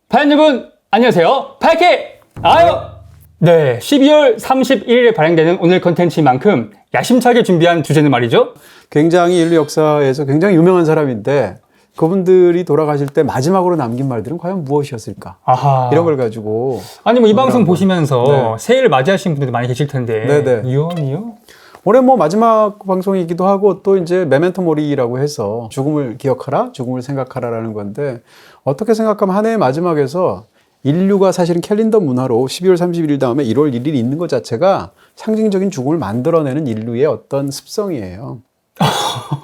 파연 여러분 안녕하세요. 파이케 아유. 네, 12월 31일에 발행되는 오늘 컨텐츠인 만큼 야심차게 준비한 주제는 말이죠. 굉장히 인류 역사에서 굉장히 유명한 사람인데 그분들이 돌아가실 때 마지막으로 남긴 말들은 과연 무엇이었을까? 아하. 이런 걸 가지고 아니 뭐 이 방송 보시면서 네. 새해를 맞이하신 분들도 많이 계실 텐데. 네네. 유언이요? 올해 뭐 마지막 방송이기도 하고 또 이제 메멘토 모리라고 해서 죽음을 기억하라, 죽음을 생각하라라는 건데 어떻게 생각하면 한 해의 마지막에서 인류가 사실은 캘린더 문화로 12월 31일 다음에 1월 1일이 있는 것 자체가 상징적인 죽음을 만들어내는 인류의 어떤 습성이에요.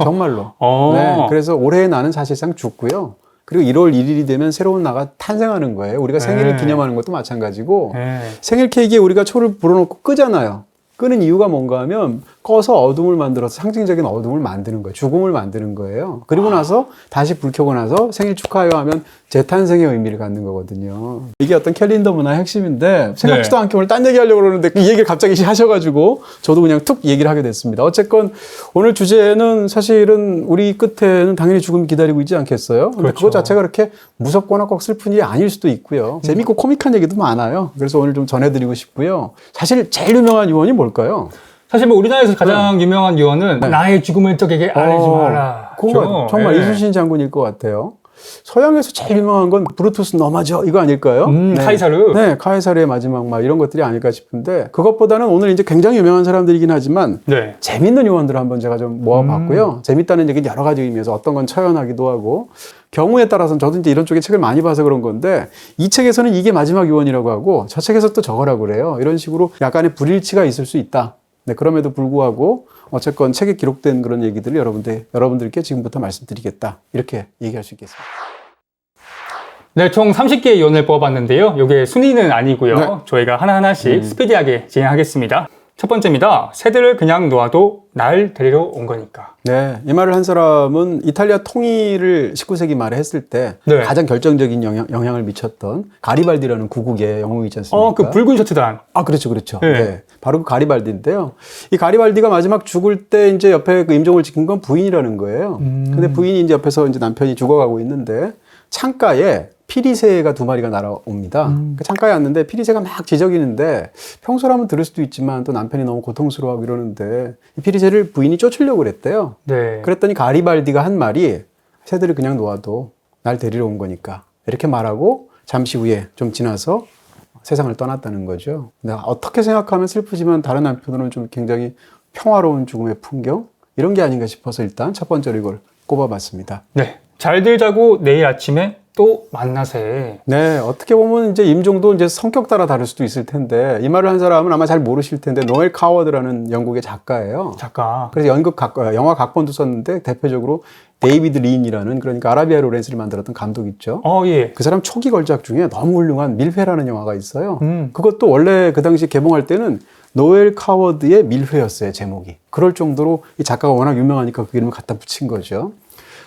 정말로. 네, 그래서 올해의 나는 사실상 죽고요. 그리고 1월 1일이 되면 새로운 나가 탄생하는 거예요. 우리가 생일을 기념하는 것도 마찬가지고 생일 케이크에 우리가 초를 불어놓고 끄잖아요. 끄는 이유가 뭔가 하면 꺼서 어둠을 만들어서 상징적인 어둠을 만드는 거예요. 죽음을 만드는 거예요. 그리고 나서 다시 불 켜고 나서 생일 축하해요 하면 재탄생의 의미를 갖는 거거든요. 이게 어떤 캘린더 문화의 핵심인데 생각지도 않게 오늘 딴 얘기 하려고 그러는데 이 얘기를 갑자기 하셔가지고 저도 그냥 툭 얘기를 하게 됐습니다. 어쨌건 오늘 주제는 사실은 우리 끝에는 당연히 죽음이 기다리고 있지 않겠어요? 근데 그렇죠. 그것 자체가 그렇게 무섭거나 꼭 슬픈 일이 아닐 수도 있고요. 재밌고 코믹한 얘기도 많아요. 그래서 오늘 좀 전해드리고 싶고요. 사실 제일 유명한 유언이 뭘까요? 사실 뭐 우리나라에서 가장 유명한 유언은 나의 죽음을 적에게 알리지 마라. 그거 정말 이순신 장군일 것 같아요. 서양에서 제일 유명한 건 브루투스 너마저 이거 아닐까요? 카이사르. 네, 카이사르의 마지막 막 이런 것들이 아닐까 싶은데 그것보다는 오늘 이제 굉장히 유명한 사람들이긴 하지만 재밌는 유언들을 한번 제가 좀 모아봤고요. 재밌다는 얘기는 여러 가지 의미에서 어떤 건 처연하기도 하고 경우에 따라서는 저도 이제 이런 쪽의 책을 많이 봐서 그런 건데 이 책에서는 이게 마지막 유언이라고 하고 저 책에서 또 저거라고 그래요. 이런 식으로 약간의 불일치가 있을 수 있다. 네, 그럼에도 불구하고 어쨌건 책에 기록된 그런 얘기들을 여러분들께 지금부터 말씀드리겠다. 이렇게 얘기할 수 있겠습니다. 네, 총 30개의 유언을 뽑아봤는데요. 이게 순위는 아니고요. 네. 저희가 하나하나씩 스피디하게 진행하겠습니다. 첫 번째입니다. 새들을 그냥 놓아도 날 데리러 온 거니까. 네, 이 말을 한 사람은 이탈리아 통일을 19세기 말에 했을 때 가장 결정적인 영향을 미쳤던 가리발디라는 구국의 영웅이 있지 않습니까? 그 붉은 셔츠단. 아, 그렇죠, 그렇죠. 네. 바로 그 가리발디인데요. 이 가리발디가 마지막 죽을 때 이제 옆에 그 임종을 지킨 건 부인이라는 거예요. 근데 부인이 이제 옆에서 이제 남편이 죽어가고 있는데 창가에 피리새가 2마리가 날아옵니다. 그 창가에 왔는데 피리새가 막 지저귀는데 평소라면 들을 수도 있지만 또 남편이 너무 고통스러워하고 이러는데 이 피리새를 부인이 쫓으려고 그랬대요. 그랬더니 가리발디가 한 말이 새들을 그냥 놓아도 날 데리러 온 거니까 이렇게 말하고 잠시 후에 좀 지나서 세상을 떠났다는 거죠. 근데 어떻게 생각하면 슬프지만 다른 한편으로는 좀 굉장히 평화로운 죽음의 풍경 이런 게 아닌가 싶어서 일단 첫 번째로 이걸 꼽아봤습니다. 네, 잘들 자고 내일 아침에 또 만나세. 네, 어떻게 보면 이제 임종도 이제 성격 따라 다를 수도 있을 텐데 이 말을 한 사람은 아마 잘 모르실 텐데 노엘 카워드라는 영국의 작가예요. 그래서 영화 각본도 썼는데 대표적으로 데이비드 린이라는 그러니까 아라비아 로렌스를 만들었던 감독 있죠. 그 사람 초기 걸작 중에 너무 훌륭한 밀회라는 영화가 있어요. 그것도 원래 그 당시 개봉할 때는 노엘 카워드의 밀회였어요, 제목이. 그럴 정도로 이 작가가 워낙 유명하니까 그 이름을 갖다 붙인 거죠.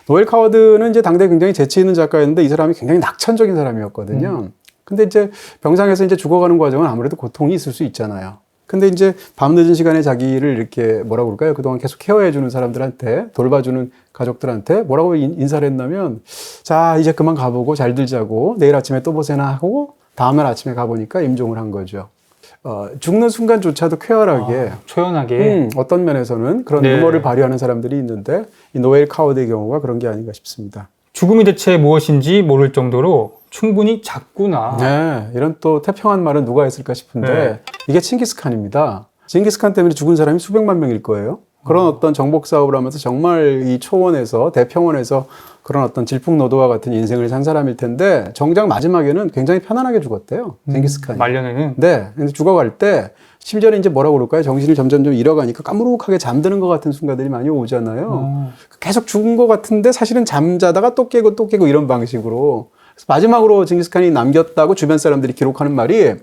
노엘 카워드는 이제 당대 굉장히 재치 있는 작가였는데 이 사람이 굉장히 낙천적인 사람이었거든요. 근데 이제 병상에서 이제 죽어가는 과정은 아무래도 고통이 있을 수 있잖아요. 근데 이제 밤늦은 시간에 자기를 이렇게 뭐라고 그럴까요? 그동안 계속 케어해주는 사람들한테, 돌봐주는 가족들한테 뭐라고 인사를 했냐면, 자, 이제 그만 가보고 잘들 자고 내일 아침에 또 보세나 하고 다음날 아침에 가보니까 임종을 한 거죠. 죽는 순간조차도 쾌활하게, 초연하게 어떤 면에서는 그런 유머를 발휘하는 사람들이 있는데 이 노엘 카워드의 경우가 그런 게 아닌가 싶습니다. 죽음이 대체 무엇인지 모를 정도로 충분히 작구나. 네, 이런 또 태평한 말은 누가 했을까 싶은데 이게 칭기스칸입니다. 칭기스칸 때문에 죽은 사람이 수백만 명일 거예요. 그런 어떤 정복 사업을 하면서 정말 이 초원에서 대평원에서 그런 어떤 질풍노도와 같은 인생을 산 사람일 텐데 정작 마지막에는 굉장히 편안하게 죽었대요. 칭기스칸이. 말년에는. 네, 근데 죽어갈 때 심지어는 이제 뭐라고 그럴까요? 정신을 점점 좀 잃어가니까 까무룩하게 잠드는 것 같은 순간들이 많이 오잖아요. 계속 죽은 것 같은데 사실은 잠자다가 또 깨고 또 깨고 이런 방식으로. 그래서 마지막으로 징기스칸이 남겼다고 주변 사람들이 기록하는 말이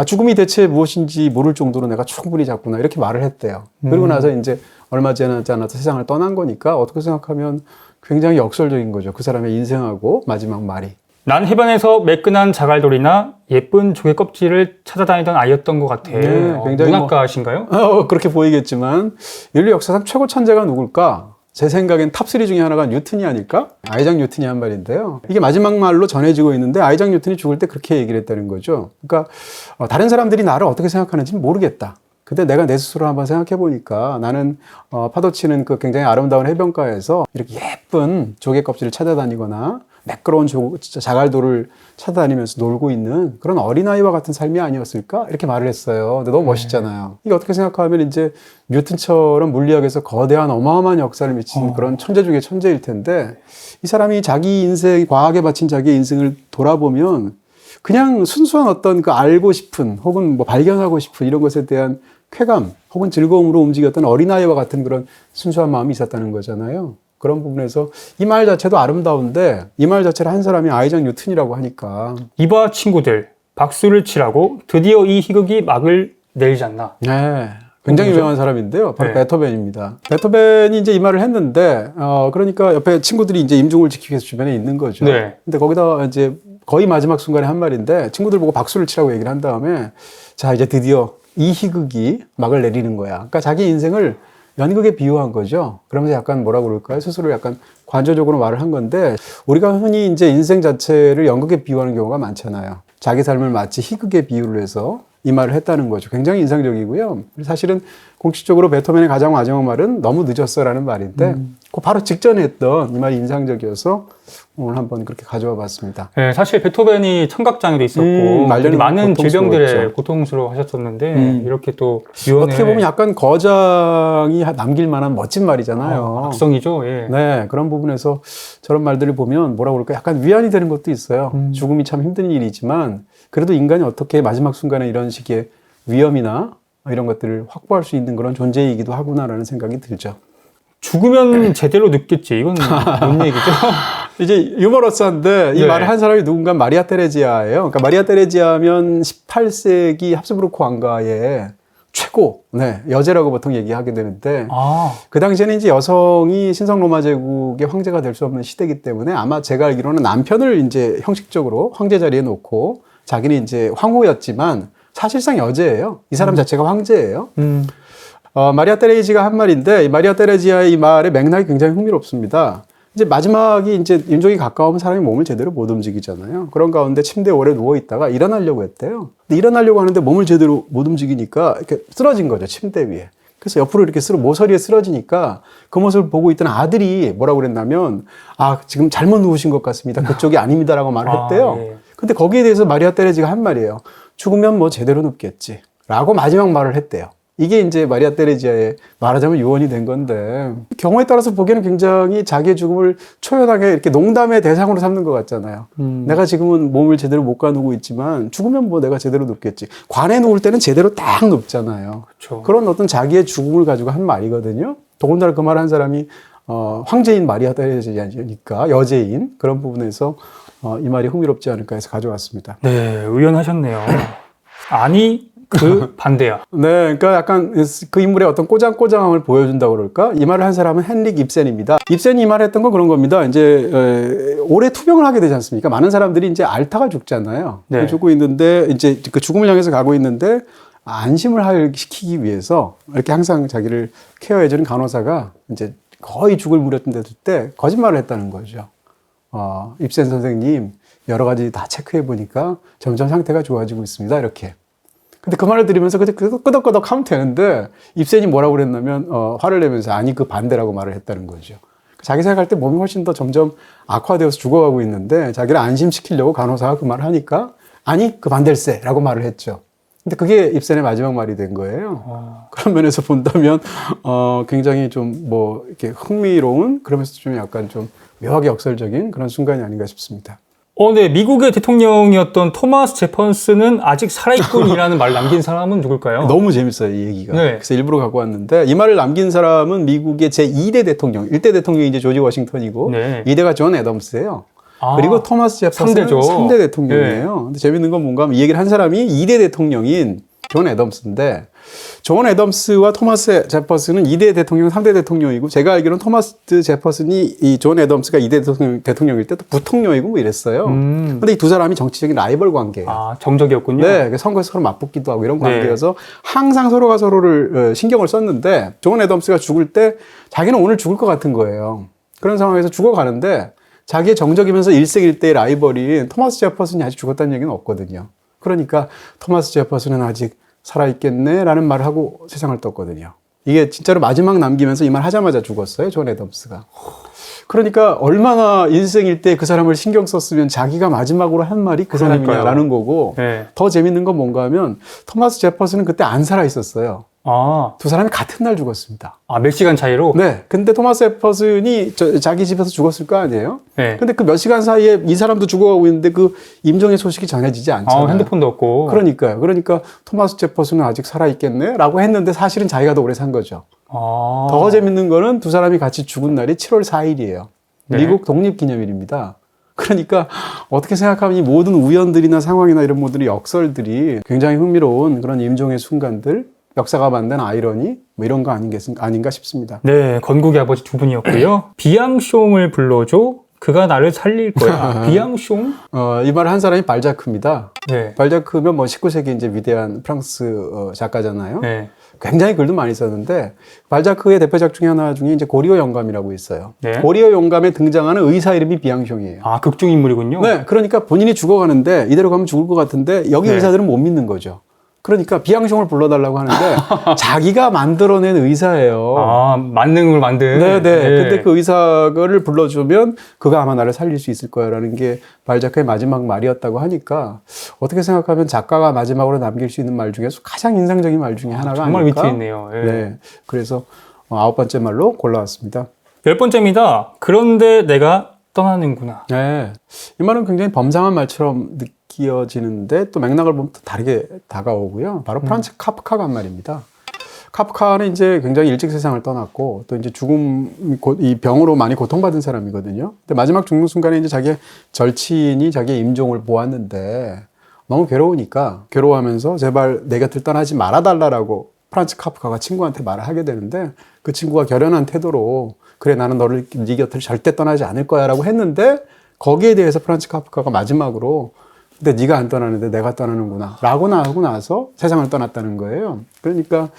죽음이 대체 무엇인지 모를 정도로 내가 충분히 작구나 이렇게 말을 했대요. 그리고 나서 이제 얼마 지나지 않아서 세상을 떠난 거니까 어떻게 생각하면 굉장히 역설적인 거죠. 그 사람의 인생하고 마지막 말이. 난 해변에서 매끈한 자갈돌이나 예쁜 조개 껍질을 찾아다니던 아이였던 것 같아. 굉장히 문학가신가요? 그렇게 보이겠지만 인류 역사상 최고 천재가 누굴까? 제 생각엔 탑3 중에 하나가 뉴턴이 아닐까? 아이작 뉴턴이 한 말인데요. 이게 마지막 말로 전해지고 있는데 아이작 뉴턴이 죽을 때 그렇게 얘기를 했다는 거죠. 그러니까 다른 사람들이 나를 어떻게 생각하는지 모르겠다. 근데 내가 내 스스로 한번 생각해 보니까 나는 파도 치는 그 굉장히 아름다운 해변가에서 이렇게 예쁜 조개 껍질을 찾아다니거나 매끄러운 자갈도를 찾아다니면서 놀고 있는 그런 어린아이와 같은 삶이 아니었을까? 이렇게 말을 했어요. 근데 너무 멋있잖아요. 이게 어떻게 생각하면 이제 뉴턴처럼 물리학에서 거대한 어마어마한 역사를 미친 그런 천재 중에 천재일 텐데 이 사람이 자기 인생, 과학에 바친 자기의 인생을 돌아보면 그냥 순수한 어떤 그 알고 싶은 혹은 뭐 발견하고 싶은 이런 것에 대한 쾌감 혹은 즐거움으로 움직였던 어린아이와 같은 그런 순수한 마음이 있었다는 거잖아요. 그런 부분에서 이 말 자체도 아름다운데 이 말 자체를 한 사람이 아이작 뉴턴이라고 하니까 이봐 친구들 박수를 치라고 드디어 이 희극이 막을 내리지 않나. 네. 굉장히 유명한 사람인데요. 바로 네. 베토벤입니다. 베토벤이 이제 이 말을 했는데, 그러니까 옆에 친구들이 이제 임종을 지키기 위해서 주변에 있는 거죠. 네. 근데 거기다 이제 거의 마지막 순간에 한 말인데, 친구들 보고 박수를 치라고 얘기를 한 다음에, 자, 이제 드디어 이 희극이 막을 내리는 거야. 그러니까 자기 인생을 연극에 비유한 거죠. 그러면서 약간 뭐라고 그럴까요? 스스로 약간 관조적으로 말을 한 건데, 우리가 흔히 이제 인생 자체를 연극에 비유하는 경우가 많잖아요. 자기 삶을 마치 희극에 비유를 해서 이 말을 했다는 거죠. 굉장히 인상적이고요. 사실은 공식적으로 베토벤의 가장 마지막 말은 너무 늦었어라는 말인데 그 바로 직전에 했던 이 말이 인상적이어서 오늘 한번 그렇게 가져와 봤습니다. 네, 사실 베토벤이 청각장애도 있었고 말년이 많은 질병들에 고통스러웠죠. 고통스러워 하셨었는데 이렇게 또 유언을 어떻게 보면 약간 거장이 남길 만한 멋진 말이잖아요. 악성이죠. 예. 네, 그런 부분에서 저런 말들을 보면 뭐라고 그럴까 약간 위안이 되는 것도 있어요. 죽음이 참 힘든 일이지만 그래도 인간이 어떻게 마지막 순간에 이런 식의 위험이나 이런 것들을 확보할 수 있는 그런 존재이기도 하구나라는 생각이 들죠. 죽으면 제대로 늙겠지. 이건 뭔 얘기죠? 이제 유머러스한데 이 네. 말을 한 사람이 누군가 마리아 테레지아예요. 그러니까 마리아 테레지아면 18세기 합스부르크 왕가의 최고 여제라고 보통 얘기하게 되는데 아, 그 당시에는 이제 여성이 신성 로마 제국의 황제가 될 수 없는 시대이기 때문에 아마 제가 알기로는 남편을 이제 형식적으로 황제 자리에 놓고 자기는 이제 황후였지만 사실상 여제예요. 이 사람 자체가 황제예요. 마리아 테레지가 한 말인데, 이 마리아 테레지아의 이 말의 맥락이 굉장히 흥미롭습니다. 이제 마지막이 이제 임종이 가까우면 사람이 몸을 제대로 못 움직이잖아요. 그런 가운데 침대에 오래 누워 있다가 일어나려고 했대요. 근데 일어나려고 하는데 몸을 제대로 못 움직이니까 이렇게 쓰러진 거죠, 침대 위에. 그래서 옆으로 이렇게 모서리에 쓰러지니까 그 모습을 보고 있던 아들이 뭐라고 그랬냐면, 아, 지금 잘못 누우신 것 같습니다. 그쪽이 아닙니다라고 말을 했대요. 예. 근데 거기에 대해서 마리아 테레지가 한 말이에요. 죽으면 뭐 제대로 눕겠지. 라고 마지막 말을 했대요. 이게 이제 마리아 테레지아의 말하자면 유언이 된 건데 경우에 따라서 보기에는 굉장히 자기의 죽음을 초연하게 이렇게 농담의 대상으로 삼는 것 같잖아요. 내가 지금은 몸을 제대로 못 가누고 있지만 죽으면 뭐 내가 제대로 눕겠지. 관에 누울 때는 제대로 딱 눕잖아요. 그렇죠. 그런 어떤 자기의 죽음을 가지고 한 말이거든요. 더군다나 그 말 한 사람이 황제인 마리아 테레지아니까 여제인 그런 부분에서 이 말이 흥미롭지 않을까 해서 가져왔습니다. 네, 의연하셨네요. 아니, 그 반대야. 네, 그러니까 약간 그 인물의 어떤 꼬장꼬장함을 보여준다고 그럴까? 이 말을 한 사람은 헨릭 입센입니다. 입센이 이 말을 했던 건 그런 겁니다. 이제 올해 투병을 하게 되지 않습니까? 많은 사람들이 이제 앓다가 죽잖아요. 네. 죽고 있는데 이제 그 죽음을 향해서 가고 있는데 안심을 시키기 위해서 이렇게 항상 자기를 케어해주는 간호사가 이제 거의 죽을 무렵인데 때 거짓말을 했다는 거죠. 입센 선생님 여러 가지 다 체크해 보니까 점점 상태가 좋아지고 있습니다. 이렇게. 근데 그 말을 들으면서 끄덕끄덕 하면 되는데 입센이 뭐라고 그랬냐면 화를 내면서 아니 그 반대라고 말을 했다는 거죠. 자기 생각할 때 몸이 훨씬 더 점점 악화되어서 죽어가고 있는데 자기를 안심시키려고 간호사가 그 말을 하니까 아니 그 반댈세라고 말을 했죠. 근데 그게 입센의 마지막 말이 된 거예요. 그런 면에서 본다면 굉장히 좀 뭐 이렇게 흥미로운 그러면서 좀 약간 좀 묘하게 역설적인 그런 순간이 아닌가 싶습니다. 네, 미국의 대통령이었던 토마스 제퍼슨은 아직 살아있군이라는 말 남긴 사람은 누굴까요? 너무 재밌어요, 이 얘기가. 네. 그래서 일부러 갖고 왔는데, 이 말을 남긴 사람은 미국의 제2대 대통령, 1대 대통령이 이제 조지 워싱턴이고, 네. 2대가 존 애덤스예요. 아, 그리고 토마스 제퍼슨은 3대죠. 3대 대통령이에요. 근데 재밌는 건 뭔가 하면 이 얘기를 한 사람이 2대 대통령인 존 애덤스인데 존 애덤스와 토마스 제퍼슨은 2대 대통령, 3대 대통령이고 제가 알기로는 토마스 제퍼슨이 이 존 애덤스가 2대 대통령일 때 또 부통령이고 뭐 이랬어요. 근데 이 두 사람이 정치적인 라이벌 관계예요. 아, 정적이었군요. 네, 선거에서 서로 맞붙기도 하고 이런 관계여서 항상 서로가 서로를 신경을 썼는데 존 애덤스가 죽을 때 자기는 오늘 죽을 것 같은 거예요. 그런 상황에서 죽어가는데 자기의 정적이면서 일생일대의 라이벌인 토마스 제퍼슨이 아직 죽었다는 얘기는 없거든요. 그러니까 토마스 제퍼슨은 아직 살아있겠네 라는 말을 하고 세상을 떴거든요. 이게 진짜로 마지막 남기면서 이 말 하자마자 죽었어요. 존 애덤스가. 그러니까 얼마나 인생일대 그 사람을 신경 썼으면 자기가 마지막으로 한 말이 그 사람이냐라는 거고 네. 더 재밌는 건 뭔가 하면 토마스 제퍼슨은 그때 안 살아있었어요. 아, 두 사람이 같은 날 죽었습니다. 몇 시간 차이로? 네. 근데 토마스 제퍼슨이 자기 집에서 죽었을 거 아니에요? 네. 근데 그 몇 시간 사이에 이 사람도 죽어가고 있는데 그 임종의 소식이 전해지지 않잖아요. 핸드폰도 없고. 그러니까요. 그러니까 토마스 제퍼슨은 아직 살아있겠네? 라고 했는데 사실은 자기가 더 오래 산 거죠. 더 재밌는 거는 두 사람이 같이 죽은 날이 7월 4일이에요. 네. 미국 독립기념일입니다. 그러니까 어떻게 생각하면 이 모든 우연들이나 상황이나 이런 모든 역설들이 굉장히 흥미로운 그런 임종의 순간들, 역사가 만든 아이러니 뭐 이런 거 아닌가 싶습니다. 네, 건국의 아버지 두 분이었고요. 비앙숑을 불러줘. 그가 나를 살릴 거야. 비앙숑? 이 말을 한 사람이 발자크입니다. 네. 발자크면 뭐 19세기 이제 위대한 프랑스 작가잖아요. 네. 굉장히 글도 많이 썼는데 발자크의 대표작 중에 하나 중에 이제 고리오 영감이라고 있어요. 네. 고리오 영감에 등장하는 의사 이름이 비앙숑이에요. 극중 인물이군요. 네, 그러니까 본인이 죽어가는데 이대로 가면 죽을 것 같은데 여기 네. 의사들은 못 믿는 거죠. 그러니까 비앙숑을 불러달라고 하는데 자기가 만들어낸 의사예요. 만능을 만든. 네네. 근데 그 의사를 불러주면 그가 아마 나를 살릴 수 있을 거야라는 게 발자크의 마지막 말이었다고 하니까 어떻게 생각하면 작가가 마지막으로 남길 수 있는 말 중에서 가장 인상적인 말 중에 하나가 정말 아닐까? 위트 있네요. 예. 네. 그래서 9번째 말로 골라왔습니다. 10번째입니다. 그런데 내가 떠나는구나. 네. 이 말은 굉장히 범상한 말처럼 느껴지는데 또 맥락을 보면 또 다르게 다가오고요. 바로 프란츠 카프카가 한 말입니다. 카프카는 이제 굉장히 일찍 세상을 떠났고 또 이제 이 병으로 많이 고통받은 사람이거든요. 근데 마지막 죽는 순간에 이제 자기의 절친이 자기의 임종을 보았는데 너무 괴로워하면서 제발 내 곁을 떠나지 말아달라고 프란츠 카프카가 친구한테 말을 하게 되는데 그 친구가 결연한 태도로 그래 나는 네 곁을 절대 떠나지 않을 거야 라고 했는데 거기에 대해서 프란츠 카프카가 마지막으로 근데 네가 안 떠나는데 내가 떠나는구나 라고 하고 나서 세상을 떠났다는 거예요. 그러니까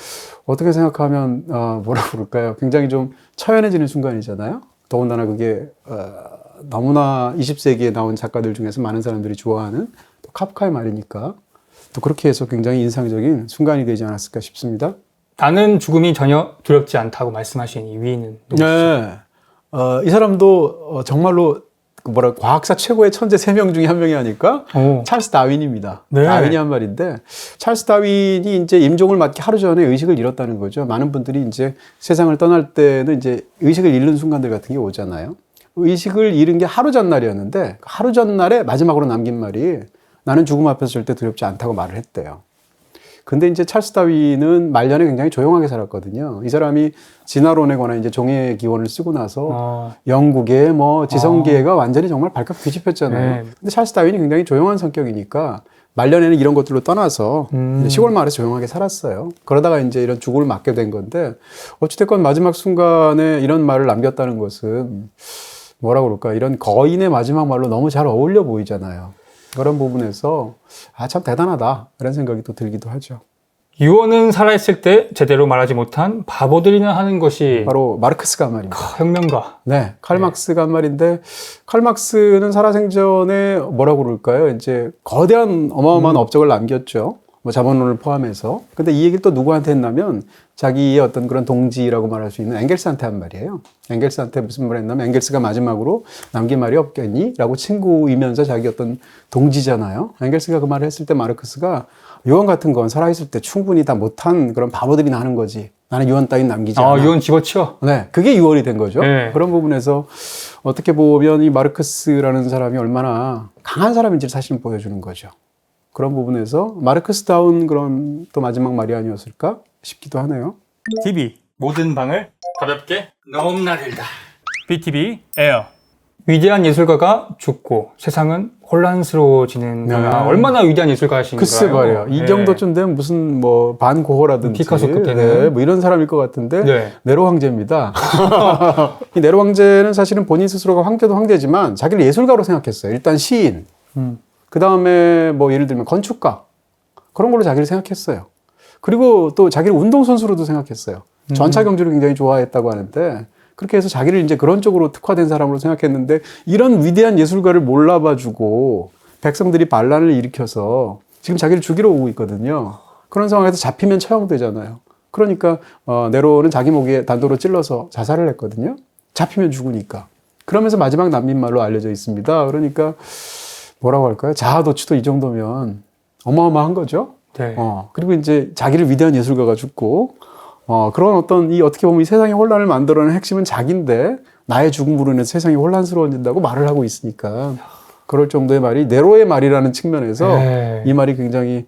어떻게 생각하면 뭐라고 그럴까요? 굉장히 좀 처연해지는 순간이잖아요. 더군다나 그게 너무나 20세기에 나온 작가들 중에서 많은 사람들이 좋아하는 또 카프카의 말이니까 또 그렇게 해서 굉장히 인상적인 순간이 되지 않았을까 싶습니다. 나는 죽음이 전혀 두렵지 않다고 말씀하신 이 위인은 누구시죠? 네. 이 사람도 정말로 과학사 최고의 천재 3명 중에 한 명이 아닐까? 찰스 다윈입니다. 네. 다윈이 한 말인데, 찰스 다윈이 이제 임종을 맞기 하루 전에 의식을 잃었다는 거죠. 많은 분들이 이제 세상을 떠날 때는 이제 의식을 잃는 순간들 같은 게 오잖아요. 의식을 잃은 게 하루 전날이었는데, 하루 전날에 마지막으로 남긴 말이 나는 죽음 앞에서 절대 두렵지 않다고 말을 했대요. 근데 이제 찰스 다윈은 말년에 굉장히 조용하게 살았거든요. 이 사람이 진화론에 관한 이제 종의 기원을 쓰고 나서 영국의 지성계가 완전히 정말 발칵 뒤집혔잖아요. 네. 근데 찰스 다윈이 굉장히 조용한 성격이니까 말년에는 이런 것들로 떠나서 시골 마을에서 조용하게 살았어요. 그러다가 이제 이런 죽음을 맞게 된 건데 어찌됐건 마지막 순간에 이런 말을 남겼다는 것은 뭐라고 그럴까 이런 거인의 마지막 말로 너무 잘 어울려 보이잖아요. 그런 부분에서 참 대단하다 이런 생각이 또 들기도 하죠. 유언은 살아있을 때 제대로 말하지 못한 바보들이나 하는 것이 바로 마르크스가 한 말입니다. 혁명가. 네, 칼 막스가 한 말인데 칼 막스는 살아생전에 뭐라고 그럴까요? 이제 거대한 어마어마한 업적을 남겼죠. 자본론을 포함해서. 근데 이 얘기를 또 누구한테 했냐면 자기의 어떤 그런 동지라고 말할 수 있는 엥겔스한테 한 말이에요. 엥겔스한테 무슨 말을 했냐면 엥겔스가 마지막으로 남긴 말이 없겠니? 라고 친구이면서 자기 어떤 동지잖아요. 엥겔스가 그 말을 했을 때 마르크스가 유언 같은 건 살아있을 때 충분히 다 못한 그런 바보들이나 하는 거지. 나는 유언 따윈 남기지 않아. 유언 집어치워. 네, 그게 유언이 된 거죠. 네. 그런 부분에서 어떻게 보면 이 마르크스라는 사람이 얼마나 강한 사람인지를 사실 보여주는 거죠. 그런 부분에서 마르크스다운 그런 또 마지막 말이 아니었을까 싶기도 하네요. TV 모든 방을 가볍게 너무나 들다. BTV 에어 위대한 예술가가 죽고 세상은 혼란스러워지는 네. 거나 얼마나 위대한 예술가신가요? 글쎄 말이에요. 이 네. 정도쯤 되면 무슨 뭐 반고흐라든지 피카소급 되는. 네, 뭐 이런 사람일 것 같은데 네. 네로 황제입니다. 이 네로 황제는 사실은 본인 스스로가 황제도 황제지만 자기를 예술가로 생각했어요. 일단 시인, 그 다음에 뭐 예를 들면 건축가 그런 걸로 자기를 생각했어요. 그리고 또 자기를 운동선수로도 생각했어요. 전차 경주를 굉장히 좋아했다고 하는데 그렇게 해서 자기를 이제 그런 쪽으로 특화된 사람으로 생각했는데 이런 위대한 예술가를 몰라봐주고 백성들이 반란을 일으켜서 지금 자기를 죽이러 오고 있거든요. 그런 상황에서 잡히면 처형되잖아요. 그러니까 네로는 자기 목에 단도로 찔러서 자살을 했거든요. 잡히면 죽으니까. 그러면서 마지막 난민말로 알려져 있습니다. 그러니까 뭐라고 할까요? 자아도취도 이 정도면 어마어마한 거죠. 네. 그리고 이제 자기를 위대한 예술가가 죽고 그런 어떤 이 어떻게 보면 이 세상의 혼란을 만들어내는 핵심은 자기인데 나의 죽음으로 인해서 세상이 혼란스러워진다고 말을 하고 있으니까 그럴 정도의 말이 네로의 말이라는 측면에서 네. 이 말이 굉장히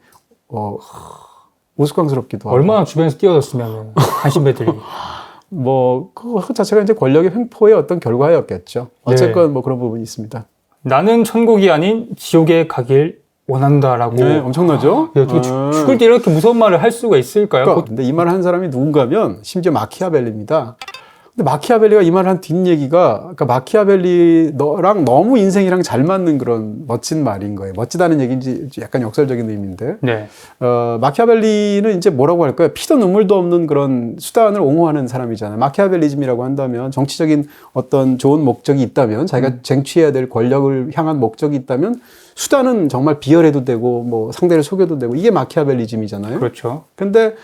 우스꽝스럽기도 하고 얼마나 주변에서 뛰어졌으면 관심배들이. 그 자체가 이제 권력의 횡포의 어떤 결과였겠죠. 어쨌건 뭐 그런 부분이 있습니다. 나는 천국이 아닌 지옥에 가길 원한다라고. 네, 엄청나죠? 야, 어떻게 죽을 때 이렇게 무서운 말을 할 수가 있을까요? 근데 이 말을 한 사람이 누군가면 심지어 마키아벨리입니다. 근데 마키아벨리가 이 말을 한 뒷얘기가 그러니까 마키아벨리랑 너무 인생이랑 잘 맞는 그런 멋진 말인 거예요. 멋지다는 얘기인지 약간 역설적인 의미인데 네. 마키아벨리는 이제 뭐라고 할까요? 피도 눈물도 없는 그런 수단을 옹호하는 사람이잖아요. 마키아벨리즘이라고 한다면 정치적인 어떤 좋은 목적이 있다면 자기가 쟁취해야 될 권력을 향한 목적이 있다면 수단은 정말 비열해도 되고 뭐 상대를 속여도 되고 이게 마키아벨리즘이잖아요. 그렇죠. 근데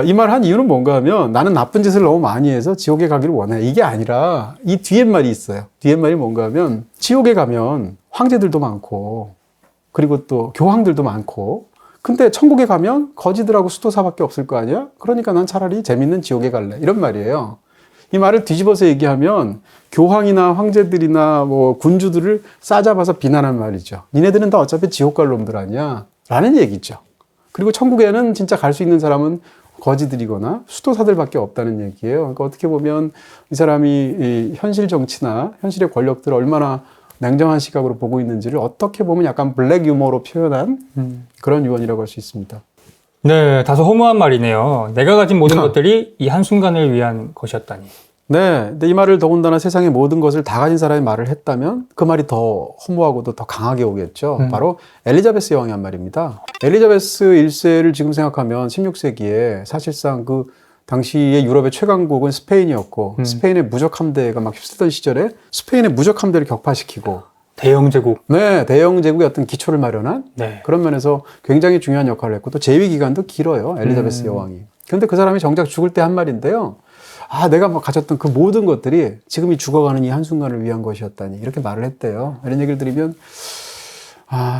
이 말 한 이유는 뭔가 하면 나는 나쁜 짓을 너무 많이 해서 지옥에 가기를 원해. 이게 아니라 이 뒤에 말이 있어요. 뒤에 말이 뭔가 하면 지옥에 가면 황제들도 많고 그리고 또 교황들도 많고 근데 천국에 가면 거지들하고 수도사밖에 없을 거 아니야? 그러니까 난 차라리 재밌는 지옥에 갈래. 이런 말이에요. 이 말을 뒤집어서 얘기하면 교황이나 황제들이나 뭐 군주들을 싸잡아서 비난한 말이죠. 니네들은 다 어차피 지옥 갈 놈들 아니야? 라는 얘기죠. 그리고 천국에는 진짜 갈 수 있는 사람은 거지들이거나 수도사들밖에 없다는 얘기예요. 그러니까 어떻게 보면 이 사람이 이 현실 정치나 현실의 권력들을 얼마나 냉정한 시각으로 보고 있는지를 어떻게 보면 약간 블랙 유머로 표현한 그런 유언이라고 할 수 있습니다. 네, 다소 허무한 말이네요. 내가 가진 모든 것들이 이 한순간을 위한 것이었다니. 네. 근데 이 말을 더군다나 세상의 모든 것을 다 가진 사람이 말을 했다면 그 말이 더 허무하고도 더 강하게 오겠죠. 바로 엘리자베스 여왕이 한 말입니다. 엘리자베스 1세를 지금 생각하면 16세기에 사실상 그 당시의 유럽의 최강국은 스페인이었고 스페인의 무적 함대가 막 휩쓸던 시절에 스페인의 무적 함대를 격파시키고 대영 제국. 네, 대영 제국의 어떤 기초를 마련한 네. 그런 면에서 굉장히 중요한 역할을 했고 또 재위 기간도 길어요. 엘리자베스 여왕이. 그런데 그 사람이 정작 죽을 때 한 말인데요. 내가 뭐 가졌던 그 모든 것들이 지금 이 죽어가는 이 한순간을 위한 것이었다니 이렇게 말을 했대요. 이런 얘기를 들으면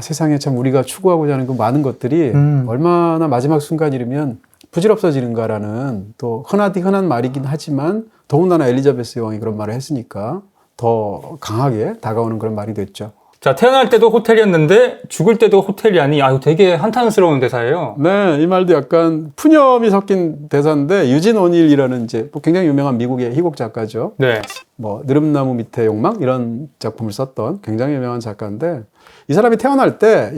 세상에 참 우리가 추구하고자 하는 그 많은 것들이 얼마나 마지막 순간이르면 부질없어지는가라는 또 흔한 말이긴 하지만 더군다나 엘리자베스 여왕이 그런 말을 했으니까 더 강하게 다가오는 그런 말이 됐죠. 자, 태어날 때도 호텔이었는데 죽을 때도 호텔이라니 이거 되게 한탄스러운 대사예요. 네, 이 말도 약간 푸념이 섞인 대사인데 유진 오닐이라는 이제 굉장히 유명한 미국의 희곡 작가죠. 네. 뭐 느릅나무 밑에 욕망 이런 작품을 썼던 굉장히 유명한 작가인데 이 사람이 태어날 때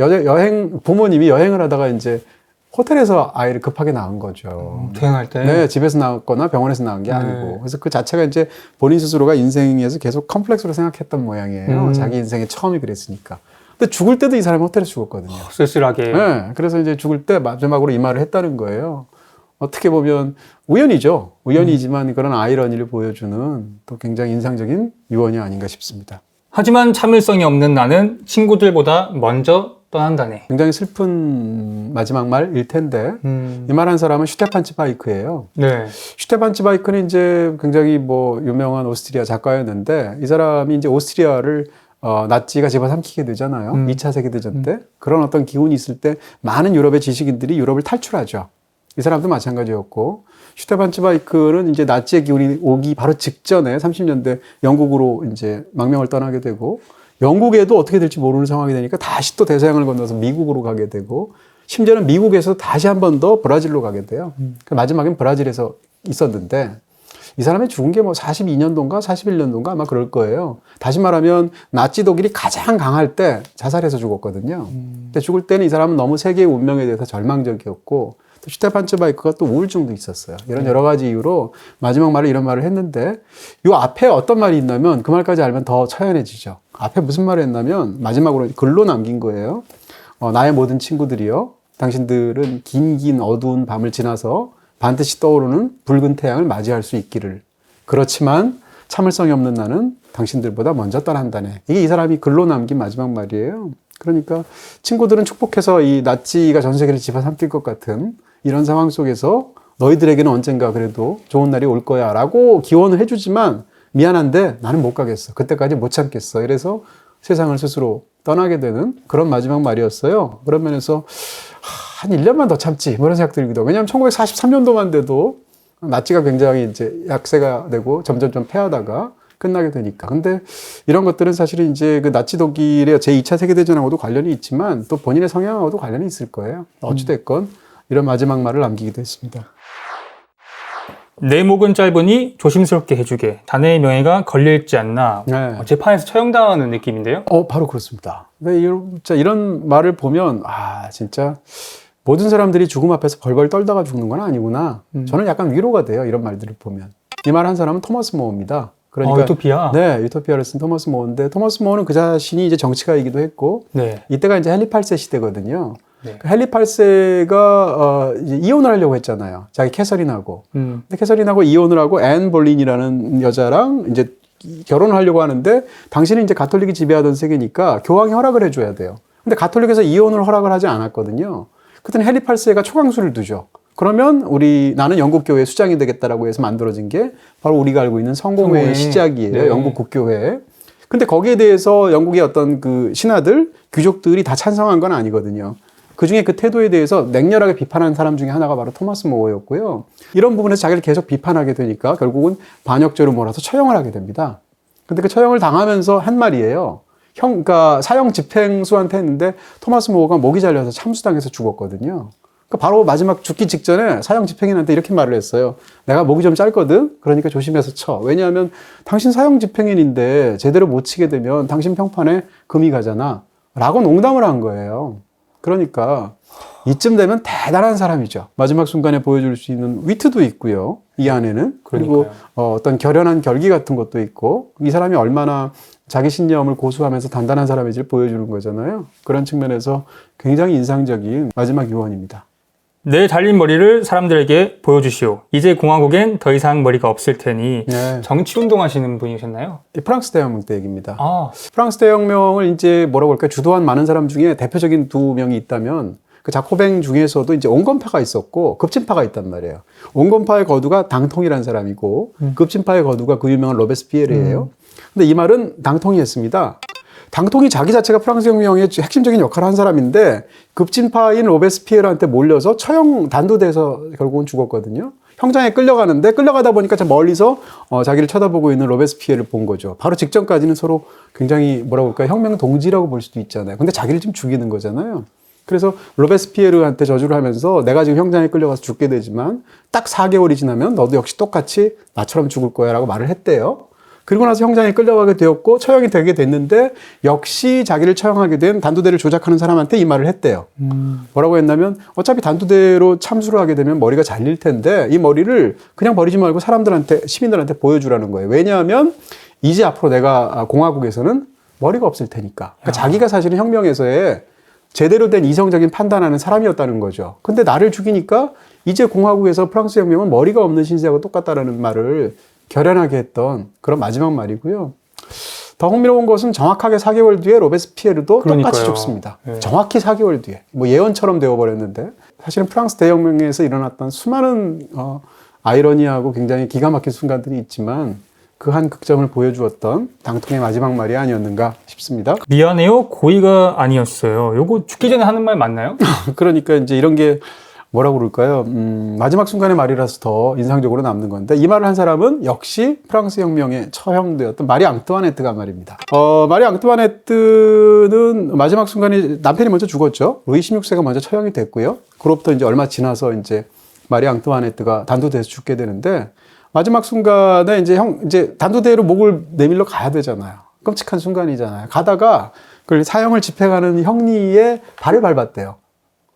부모님이 여행을 하다가 이제 호텔에서 아이를 급하게 낳은 거죠. 태어날 때. 네, 집에서 낳았거나 병원에서 낳은 게 아니고. 그래서 그 자체가 이제 본인 스스로가 인생에서 계속 컴플렉스로 생각했던 모양이에요. 자기 인생의 처음이 그랬으니까. 근데 죽을 때도 이 사람이 호텔에서 죽었거든요. 쓸쓸하게. 네, 그래서 이제 죽을 때 마지막으로 이 말을 했다는 거예요. 어떻게 보면 우연이죠. 우연이지만 그런 아이러니를 보여주는 또 굉장히 인상적인 유언이 아닌가 싶습니다. 하지만 참을성이 없는 나는 친구들보다 먼저 떠난다네. 굉장히 슬픈 마지막 말일 텐데 이 말 한 사람은 슈테판 츠바이크예요. 네. 슈테판 츠바이크는 이제 굉장히 뭐 유명한 오스트리아 작가였는데 이 사람이 이제 오스트리아를 나치가 집어삼키게 되잖아요. 2차 세계대전 때. 그런 어떤 기운이 있을 때 많은 유럽의 지식인들이 유럽을 탈출하죠. 이 사람도 마찬가지였고 슈테판 츠바이크는 이제 나치의 기운이 오기 바로 직전에 30년대 영국으로 이제 망명을 떠나게 되고 영국에도 어떻게 될지 모르는 상황이 되니까 다시 또 대서양을 건너서 미국으로 가게 되고 심지어는 미국에서 다시 한 번 더 브라질로 가게 돼요. 마지막엔 브라질에서 있었는데 이 사람이 죽은 게 뭐 42년도인가 41년도인가 아마 그럴 거예요. 다시 말하면 나치 독일이 가장 강할 때 자살해서 죽었거든요. 근데 죽을 때는 이 사람은 너무 세계의 운명에 대해서 절망적이었고 또 슈테판 츠바이크가 또 우울증도 있었어요. 이런 여러 가지 이유로 마지막 말에 이런 말을 했는데 이 앞에 어떤 말이 있냐면 그 말까지 알면 더 처연해지죠. 앞에 무슨 말을 했냐면 마지막으로 글로 남긴 거예요. 나의 모든 친구들이여 당신들은 긴 어두운 밤을 지나서 반드시 떠오르는 붉은 태양을 맞이할 수 있기를. 그렇지만 참을성이 없는 나는 당신들보다 먼저 떠난다네. 이게 이 사람이 글로 남긴 마지막 말이에요. 그러니까 친구들은 축복해서 이 나치가 전 세계를 집어삼킬 것 같은 이런 상황 속에서 너희들에게는 언젠가 그래도 좋은 날이 올 거야 라고 기원을 해주지만 미안한데 나는 못 가겠어. 그때까지 못 참겠어. 이래서 세상을 스스로 떠나게 되는 그런 마지막 말이었어요. 그런 면에서 한 1년만 더 참지 뭐 이런 생각 들기도 하고. 왜냐하면 1943년도만 돼도 나치가 굉장히 이제 약세가 되고 점점 패하다가 끝나게 되니까. 근데 이런 것들은 사실은 이제 그 나치 독일의 제2차 세계대전하고도 관련이 있지만 또 본인의 성향하고도 관련이 있을 거예요. 어찌됐건 이런 마지막 말을 남기기도 했습니다. 내 목은 짧으니 조심스럽게 해주게. 자네의 명예가 걸릴지 않나. 네. 재판에서 처형당하는 느낌인데요. 바로 그렇습니다. 근데 이런 말을 보면 진짜 모든 사람들이 죽음 앞에서 벌벌 떨다가 죽는 건 아니구나. 저는 약간 위로가 돼요. 이런 말들을 보면. 이 말 한 사람은 토마스 모어입니다. 그러니까 유토피아. 네, 유토피아를 쓴 토마스 모어인데 토마스 모어는 그 자신이 이제 정치가이기도 했고 네. 이때가 이제 헨리 8세 시대거든요. 네. 헨리 8세가 이제 이혼을 하려고 했잖아요. 자기 캐서린하고. 근데 캐서린하고 이혼을 하고 앤 볼린이라는 여자랑 이제 결혼을 하려고 하는데 당신은 이제 가톨릭이 지배하던 세계니까 교황이 허락을 해줘야 돼요. 근데 가톨릭에서 이혼을 허락을 하지 않았거든요. 그때는 헨리 8세가 초강수를 두죠. 그러면 나는 영국 교회 수장이 되겠다라고 해서 만들어진 게 바로 우리가 알고 있는 성공회의 시작이에요. 네. 영국 국교회. 근데 거기에 대해서 영국의 어떤 그 신하들, 귀족들이 다 찬성한 건 아니거든요. 그 중에 그 태도에 대해서 냉렬하게 비판한 사람 중에 하나가 바로 토마스 모어였고요. 이런 부분에서 자기를 계속 비판하게 되니까 결국은 반역죄로 몰아서 처형을 하게 됩니다. 근데 그 처형을 당하면서 한 말이에요. 그러니까 사형 집행수한테 했는데 토마스 모어가 목이 잘려서 참수당해서 죽었거든요. 그러니까 바로 마지막 죽기 직전에 사형 집행인한테 이렇게 말을 했어요. 내가 목이 좀 짧거든? 그러니까 조심해서 쳐. 왜냐하면 당신 사형 집행인인데 제대로 못 치게 되면 당신 평판에 금이 가잖아. 라고 농담을 한 거예요. 그러니까 이쯤 되면 대단한 사람이죠. 마지막 순간에 보여줄 수 있는 위트도 있고요. 이 안에는. 그리고 어떤 결연한 결기 같은 것도 있고 이 사람이 얼마나 자기 신념을 고수하면서 단단한 사람인지를 보여주는 거잖아요. 그런 측면에서 굉장히 인상적인 마지막 유언입니다. 내 잘린 머리를 사람들에게 보여주시오. 이제 공화국엔 더 이상 머리가 없을 테니. 네. 정치운동 하시는 분이셨나요? 프랑스 대혁명 때 얘기입니다. 아. 프랑스 대혁명을 이제 뭐라고 할까요? 주도한 많은 사람 중에 대표적인 두 명이 있다면 그 자코뱅 중에서도 이제 온건파가 있었고 급진파가 있단 말이에요. 온건파의 거두가 당통이라는 사람이고 급진파의 거두가 그 유명한 로베스피에르예요. 근데 이 말은 당통이었습니다. 당통이 자기 자체가 프랑스 혁명의 핵심적인 역할을 한 사람인데 급진파인 로베스피에르한테 몰려서 처형 단두돼서 결국은 죽었거든요. 형장에 끌려가는데 끌려가다 보니까 저 멀리서 자기를 쳐다보고 있는 로베스피에르를 본 거죠. 바로 직전까지는 서로 굉장히 뭐라고 할까요? 혁명 동지라고 볼 수도 있잖아요. 근데 자기를 지금 죽이는 거잖아요. 그래서 로베스피에르한테 저주를 하면서 내가 지금 형장에 끌려가서 죽게 되지만 딱 4개월이 지나면 너도 역시 똑같이 나처럼 죽을 거야 라고 말을 했대요. 그리고 나서 형장에 끌려가게 되었고 처형이 되게 됐는데 역시 자기를 처형하게 된 단두대를 조작하는 사람한테 이 말을 했대요. 뭐라고 했냐면 어차피 단두대로 참수를 하게 되면 머리가 잘릴 텐데 이 머리를 그냥 버리지 말고 사람들한테 시민들한테 보여주라는 거예요. 왜냐하면 이제 앞으로 내가 공화국에서는 머리가 없을 테니까. 그러니까 자기가 사실은 혁명에서의 제대로 된 이성적인 판단하는 사람이었다는 거죠. 근데 나를 죽이니까 이제 공화국에서 프랑스 혁명은 머리가 없는 신세하고 똑같다라는 말을 결연하게 했던 그런 마지막 말이고요. 더 흥미로운 것은 정확하게 4개월 뒤에 로베스피에르도 똑같이 죽습니다. 네. 정확히 4개월 뒤에. 뭐 예언처럼 되어버렸는데 사실은 프랑스 대혁명에서 일어났던 수많은 아이러니하고 굉장히 기가 막힌 순간들이 있지만 그 한 극점을 보여주었던 당통의 마지막 말이 아니었는가 싶습니다. 미안해요. 고의가 아니었어요. 요거 죽기 전에 하는 말 맞나요? 그러니까 이제 이런 게 뭐라고 그럴까요? 마지막 순간의 말이라서 더 인상적으로 남는 건데 이 말을 한 사람은 역시 프랑스 혁명에 처형되었던 마리 앙뚜아네트가 말입니다. 마리 앙뚜아네트는 마지막 순간에 남편이 먼저 죽었죠. 루이 16세가 먼저 처형이 됐고요. 그로부터 이제 얼마 지나서 이제 마리 앙뚜아네트가 단두대에서 죽게 되는데 마지막 순간에 이제 단두대로 목을 내밀러 가야 되잖아요. 끔찍한 순간이잖아요. 가다가 그걸 사형을 집행하는 형리의 발을 밟았대요.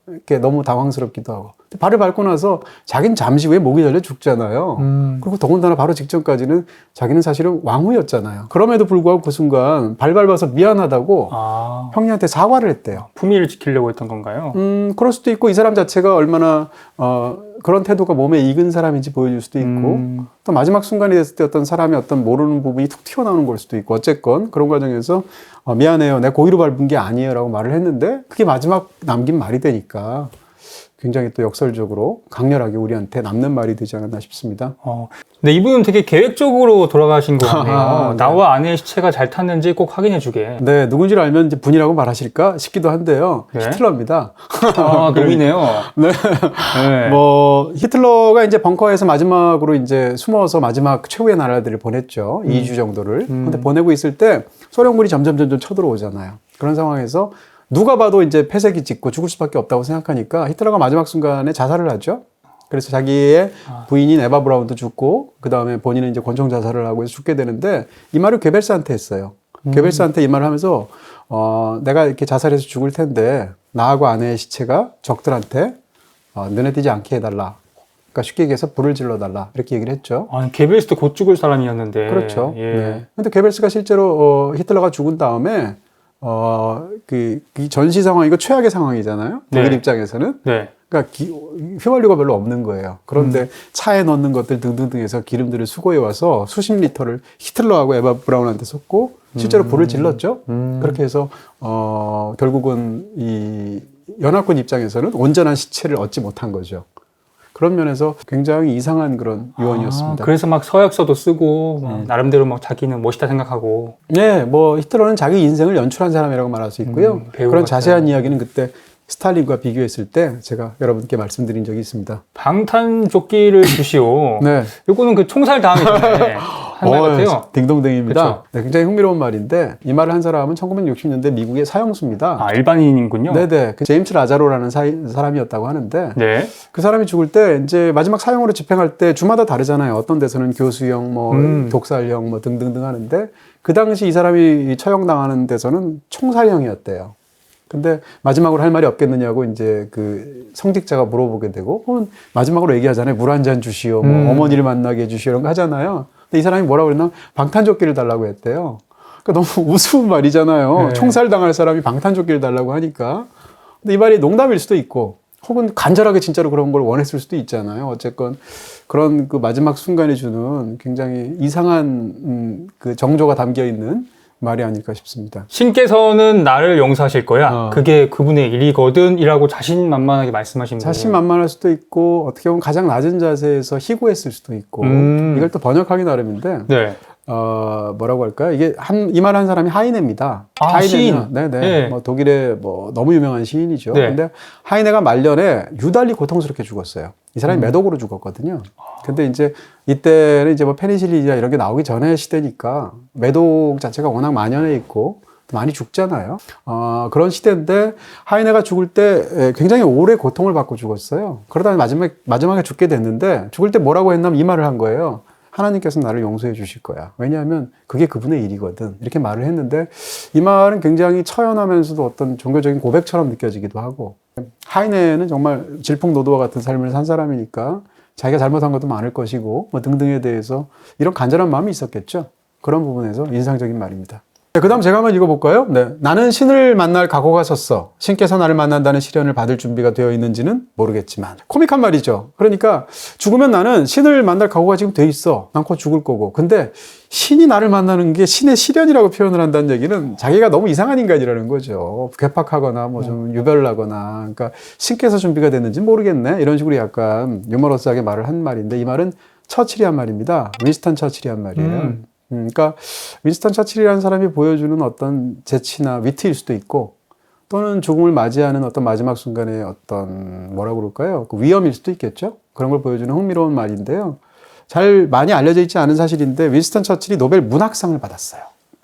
이렇게 너무 당황스럽기도 하고. 발을 밟고 나서 자기는 잠시 후에 목이 잘려 죽잖아요. 그리고 더군다나 바로 직전까지는 자기는 사실은 왕후였잖아요. 그럼에도 불구하고 그 순간 발 밟아서 미안하다고 형님한테 사과를 했대요. 품위를 지키려고 했던 건가요? 그럴 수도 있고 이 사람 자체가 얼마나 그런 태도가 몸에 익은 사람인지 보여줄 수도 있고 또 마지막 순간이 됐을 때 어떤 사람의 어떤 모르는 부분이 툭 튀어나오는 걸 수도 있고 어쨌건 그런 과정에서 미안해요. 내가 고의로 밟은 게 아니에요 라고 말을 했는데 그게 마지막 남긴 말이 되니까 굉장히 또 역설적으로 강렬하게 우리한테 남는 말이 되지 않았나 싶습니다. 근데 이분은 되게 계획적으로 돌아가신 것 같네요. 네. 나와 아내의 시체가 잘 탔는지 꼭 확인해주게. 네, 누군지를 알면 이제 분이라고 말하실까 싶기도 한데요. 네. 히틀러입니다. 놈이네요. 네. 네. 뭐 히틀러가 이제 벙커에서 마지막으로 이제 숨어서 마지막 최후의 나라들을 보냈죠. 2주 정도를. 근데 보내고 있을 때 소련군이 점점 쳐들어오잖아요. 그런 상황에서 누가 봐도 이제 폐쇄기 짚고 죽을 수밖에 없다고 생각하니까 히틀러가 마지막 순간에 자살을 하죠. 그래서 자기의 부인인 에바 브라운도 죽고 그 다음에 본인은 이제 권총 자살을 하고 해서 죽게 되는데 이 말을 괴벨스한테 했어요. 괴벨스한테 이 말을 하면서 내가 이렇게 자살해서 죽을 텐데 나하고 아내의 시체가 적들한테 눈에 띄지 않게 해달라. 그러니까 쉽게 얘기해서 불을 질러달라. 이렇게 얘기를 했죠. 게벨스도 곧 죽을 사람이었는데. 그렇죠. 예. 네. 근데 괴벨스가 실제로 히틀러가 죽은 다음에 그 전시 상황, 이거 최악의 상황이잖아요. 독일 네. 입장에서는. 네. 그러니까 휘발유가 별로 없는 거예요. 그런데 차에 넣는 것들 등등등 해서 기름들을 수거해 와서 수십 리터를 히틀러하고 에바 브라운한테 쏟고 실제로 불을 질렀죠. 그렇게 해서 결국은 이 연합군 입장에서는 온전한 시체를 얻지 못한 거죠. 그런 면에서 굉장히 이상한 그런 유언이었습니다. 그래서 막 서약서도 쓰고 나름대로 막 자기는 멋있다 생각하고. 네, 뭐 히틀러는 자기 인생을 연출한 사람이라고 말할 수 있고요. 배우 그런 같아요. 자세한 이야기는 그때 스탈린과 비교했을 때 제가 여러분께 말씀드린 적이 있습니다. 방탄조끼를 주시오. 네. 요거는 그 총살 다음에 한 말 같아요. 딩동댕입니다. 그쵸? 네, 굉장히 흥미로운 말인데 이 말을 한 사람은 1960년대 미국의 사형수입니다. 일반인이군요. 네네. 그 제임스 라자로라는 사람이었다고 하는데 네. 그 사람이 죽을 때 이제 마지막 사형으로 집행할 때 주마다 다르잖아요. 어떤 데서는 교수형, 뭐 독살형, 뭐 등등등 하는데 그 당시 이 사람이 처형당하는 데서는 총살형이었대요. 근데 마지막으로 할 말이 없겠느냐고 이제 그 성직자가 물어보게 되고 혹은 마지막으로 얘기하잖아요. 물 한 잔 주시오, 뭐 어머니를 만나게 해주시오 이런 거 하잖아요. 근데 이 사람이 뭐라고 그랬나? 방탄조끼를 달라고 했대요. 그러니까 너무 우스운 말이잖아요. 네. 총살당할 사람이 방탄조끼를 달라고 하니까. 근데 이 말이 농담일 수도 있고 혹은 간절하게 진짜로 그런 걸 원했을 수도 있잖아요. 어쨌건 그런 그 마지막 순간에 주는 굉장히 이상한 그 정조가 담겨 있는 말이 아닐까 싶습니다. 신께서는 나를 용서하실 거야. 그게 그분의 일이거든. 이라고 자신만만하게 말씀하신 거예요. 자신만만할 수도 있고 어떻게 보면 가장 낮은 자세에서 희고했을 수도 있고 이걸 또 번역하기 나름인데 네. 뭐라고 할까요? 이게 이 말 한 사람이 하이네입니다. 시인. 네네. 네. 뭐 독일의 뭐 너무 유명한 시인이죠. 네. 근데 하이네가 말년에 유달리 고통스럽게 죽었어요. 이 사람이 매독으로 죽었거든요. 근데 이제 이때는 이제 뭐 페니실린이나 이런 게 나오기 전의 시대니까 매독 자체가 워낙 만연해 있고 많이 죽잖아요. 그런 시대인데 하이네가 죽을 때 굉장히 오래 고통을 받고 죽었어요. 그러다 마지막에 죽게 됐는데 죽을 때 뭐라고 했냐면 이 말을 한 거예요. 하나님께서 나를 용서해 주실 거야. 왜냐하면 그게 그분의 일이거든. 이렇게 말을 했는데 이 말은 굉장히 처연하면서도 어떤 종교적인 고백처럼 느껴지기도 하고 하이네는 정말 질풍노도와 같은 삶을 산 사람이니까 자기가 잘못한 것도 많을 것이고 뭐 등등에 대해서 이런 간절한 마음이 있었겠죠. 그런 부분에서 인상적인 말입니다. 그 다음 제가 한번 읽어볼까요? 네. 나는 신을 만날 각오가 섰어. 신께서 나를 만난다는 시련을 받을 준비가 되어 있는지는 모르겠지만. 코믹한 말이죠. 그러니까 죽으면 나는 신을 만날 각오가 지금 돼 있어. 난 곧 죽을 거고. 근데 신이 나를 만나는 게 신의 시련이라고 표현을 한다는 얘기는 자기가 너무 이상한 인간이라는 거죠. 괴팍하거나 뭐 좀 유별나거나. 그러니까 신께서 준비가 됐는지 모르겠네. 이런 식으로 약간 유머러스하게 말을 한 말인데 이 말은 처칠이 한 말입니다. 윈스턴 처칠이 한 말이에요. 그러니까 윈스턴 처칠이라는 사람이 보여주는 어떤 재치나 위트일 수도 있고 또는 죽음을 맞이하는 어떤 마지막 순간의 어떤 뭐라고 그럴까요? 그 위험일 수도 있겠죠. 그런 걸 보여주는 흥미로운 말인데요. 잘 많이 알려져 있지 않은 사실인데 윈스턴 처칠이 노벨 문학상을 받았어요.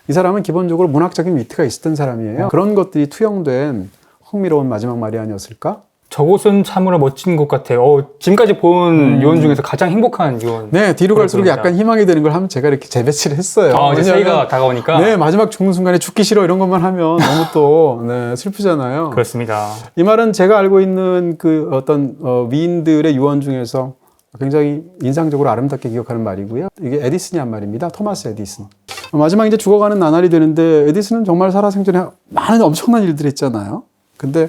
이 사람은 기본적으로 문학적인 위트가 있었던 사람이에요. 그런 것들이 투영된 흥미로운 마지막 말이 아니었을까? 저곳은 참으로 멋진 곳 같아요. 지금까지 본 요원 중에서 가장 행복한 요원. 네, 뒤로 갈수록 그렇습니다. 약간 희망이 되는 걸 하면 제가 이렇게 재배치를 했어요. 이제 왜냐하면 새해가 다가오니까. 네, 마지막 죽는 순간에 죽기 싫어 이런 것만 하면 너무 또 네, 슬프잖아요. 그렇습니다. 이 말은 제가 알고 있는 그 어떤 위인들의 유언 중에서 굉장히 인상적으로 아름답게 기억하는 말이고요. 이게 에디슨이 한 말입니다. 토마스 에디슨. 마지막 이제 죽어가는 나날이 되는데 에디슨은 정말 살아생전에 많은 엄청난 일들을 했잖아요. 근데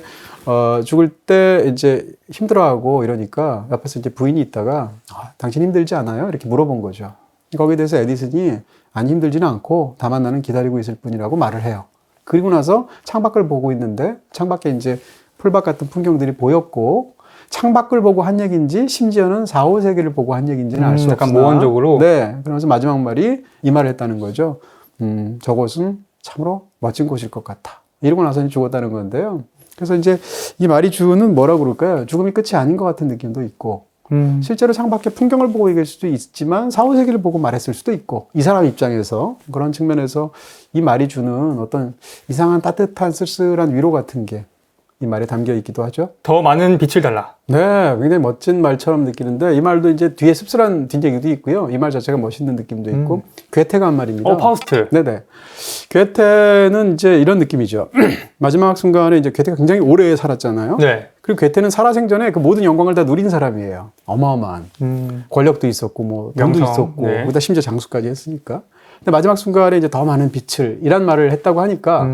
죽을 때 이제 힘들어하고 이러니까 옆에서 이제 부인이 있다가 당신 힘들지 않아요? 이렇게 물어본 거죠. 거기에 대해서 에디슨이 안 힘들지는 않고 다만 나는 기다리고 있을 뿐이라고 말을 해요. 그리고 나서 창밖을 보고 있는데 창밖에 이제 풀밭 같은 풍경들이 보였고 창밖을 보고 한 얘기인지 심지어는 4, 5세기를 보고 한 얘기인지는 알 수 없으나 약간 모험적으로. 네, 그러면서 마지막 말이 이 말을 했다는 거죠. 저곳은 참으로 멋진 곳일 것 같아. 이러고 나서 죽었다는 건데요. 그래서 이제 이 말이 주는 뭐라고 그럴까요? 죽음이 끝이 아닌 것 같은 느낌도 있고 실제로 창밖에 풍경을 보고 얘기할 수도 있지만 4, 5세기를 보고 말했을 수도 있고 이 사람 입장에서 그런 측면에서 이 말이 주는 어떤 이상한 따뜻한 쓸쓸한 위로 같은 게 이 말에 담겨 있기도 하죠. 더 많은 빛을 달라. 네, 굉장히 멋진 말처럼 느끼는데 이 말도 이제 뒤에 씁쓸한 뒷얘기도 있고요. 이 말 자체가 멋있는 느낌도 있고 괴테가 한 말입니다. 파우스트. 네네. 괴테는 이제 이런 느낌이죠. 마지막 순간에 이제 괴테가 굉장히 오래 살았잖아요. 네. 그리고 괴테는 살아생전에 그 모든 영광을 다 누린 사람이에요. 어마어마한. 권력도 있었고, 뭐, 돈도 명성. 있었고, 네. 거기다 심지어 장수까지 했으니까. 근데 마지막 순간에 이제 더 많은 빛을, 이란 말을 했다고 하니까,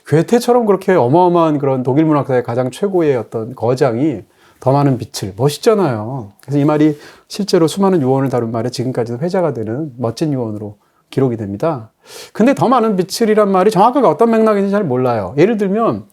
괴테처럼 그렇게 어마어마한 그런 독일 문학사의 가장 최고의 어떤 거장이 더 많은 빛을, 멋있잖아요. 그래서 이 말이 실제로 수많은 유언을 다룬 말에 지금까지도 회자가 되는 멋진 유언으로 기록이 됩니다. 근데 더 많은 빛을이란 말이 정확하게 어떤 맥락인지 잘 몰라요. 예를 들면,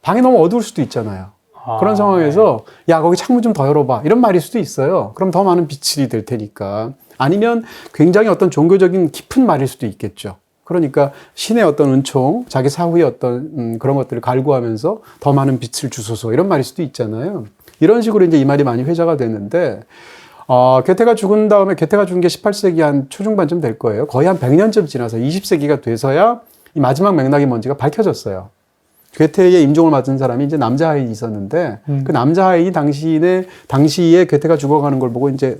방이 너무 어두울 수도 있잖아요. 그런 상황에서 야 거기 창문 좀 더 열어봐 이런 말일 수도 있어요. 그럼 더 많은 빛이 될 테니까. 아니면 굉장히 어떤 종교적인 깊은 말일 수도 있겠죠. 그러니까 신의 어떤 은총, 자기 사후의 어떤 그런 것들을 갈구하면서 더 많은 빛을 주소서 이런 말일 수도 있잖아요. 이런 식으로 이제 이 말이 많이 회자가 됐는데 괴테가 죽은 다음에 괴테가 죽은 게 18세기 한 초중반쯤 될 거예요. 거의 한 100년쯤 지나서 20세기가 돼서야 이 마지막 맥락이 뭔지가 밝혀졌어요. 괴테의 임종을 맡은 사람이 이제 남자 하인이 있었는데 그 남자 하인이 당시에 괴테가 죽어가는 걸 보고 이제